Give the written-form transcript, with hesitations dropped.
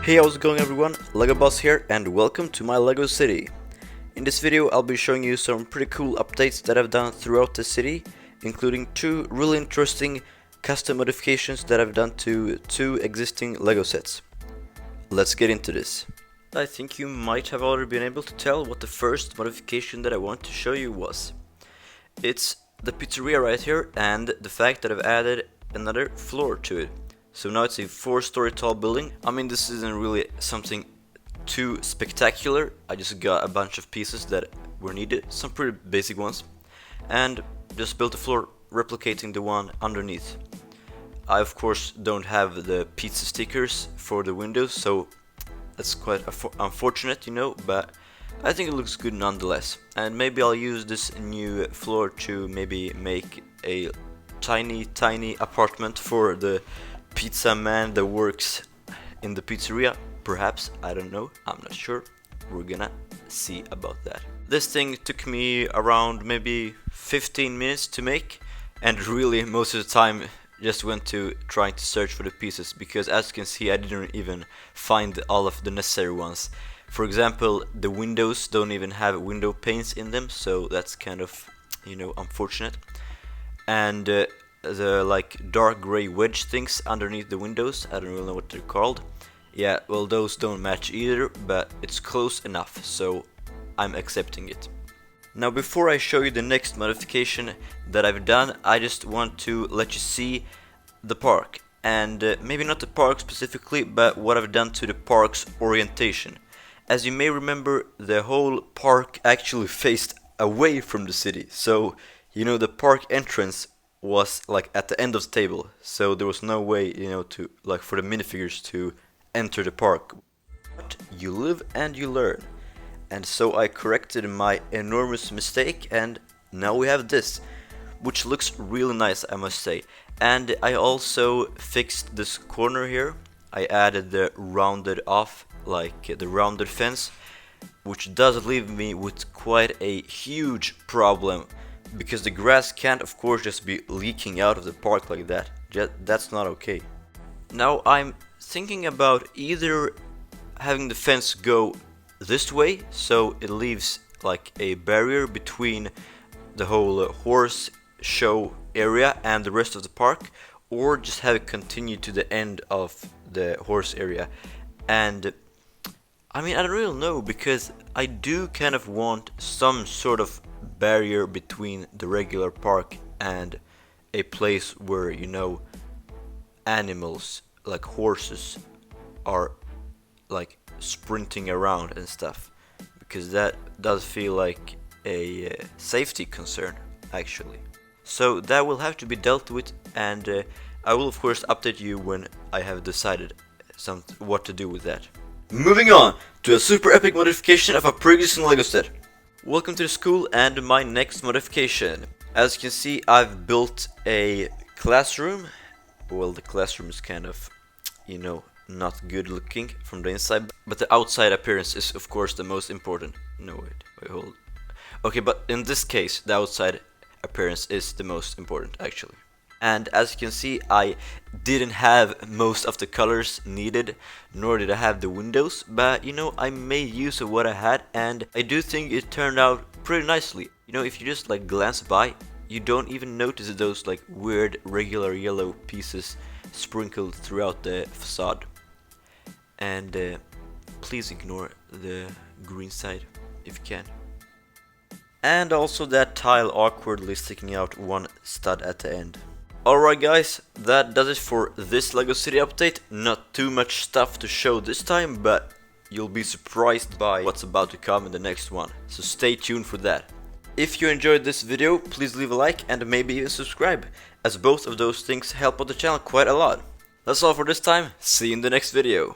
Hey, how's it going everyone? Lego Boss here and welcome to my Lego city. In this video I'll be showing you some pretty cool updates that I've done throughout the city, including two really interesting custom modifications that I've done to two existing Lego sets. Let's get into this. I think you might have already been able to tell what the first modification that I want to show you was. It's the pizzeria right here and the fact that I've added another floor to it. So now it's a 4-story tall building. I mean, this isn't really something too spectacular. I just got a bunch of pieces that were needed, some pretty basic ones, and just built a floor replicating the one underneath. I of course don't have the pizza stickers for the windows, so that's quite unfortunate, you know, but I think it looks good nonetheless. And maybe I'll use this new floor to maybe make a tiny apartment for the pizza man that works in the pizzeria. Perhaps, I don't know, I'm not sure. We're gonna see about that. This thing took me around maybe 15 minutes to make, and really most of the time just went to trying to search for the pieces, because as you can see I didn't even find all of the necessary ones. For example, the windows don't even have window panes in them, so that's kind of, you know, unfortunate. And the like dark gray wedge things underneath the windows, I don't really know what they're called. Yeah, well, those don't match either, but it's close enough, so I'm accepting it. Now before I show you the next modification that I've done, I just want to let you see the park, and maybe not the park specifically, but what I've done to the park's orientation. As you may remember, the whole park actually faced away from the city, so you know, the park entrance was like at the end of the table, so there was no way, you know, to like for the minifigures to enter the park. But you live and you learn, and so I corrected my enormous mistake, and now we have this, which looks really nice, I must say. And I also fixed this corner here. I added the rounded off, like the rounded fence, which does leave me with quite a huge problem, because the grass can't of course just be leaking out of the park like that. That's not okay. Now I'm thinking about either having the fence go this way, so it leaves like a barrier between the whole horse show area and the rest of the park, or just have it continue to the end of the horse area. And I mean, I don't really know, because I do kind of want some sort of barrier between the regular park and a place where, you know, animals like horses are like sprinting around and stuff, because that does feel like a safety concern actually. So that will have to be dealt with, and I will of course update you when I have decided what to do with that. Moving on to a super epic modification of a pre-existing Lego set. Welcome to the school and my next modification. As you can see, I've built a classroom. Well, the classroom is kind of, you know, not good looking from the inside, but the outside appearance is of course the most important. No, wait, hold. Okay, but in this case, the outside appearance is the most important actually. And as you can see, I didn't have most of the colors needed, nor did I have the windows, but you know, I made use of what I had, and I do think it turned out pretty nicely. You know, if you just like glance by, you don't even notice those like weird regular yellow pieces sprinkled throughout the facade. And please ignore the green side if you can. And also that tile awkwardly sticking out one stud at the end. Alright guys, that does it for this Lego City update. Not too much stuff to show this time, but you'll be surprised by what's about to come in the next one, so stay tuned for that. If you enjoyed this video, please leave a like and maybe even subscribe, as both of those things help out the channel quite a lot. That's all for this time, see you in the next video.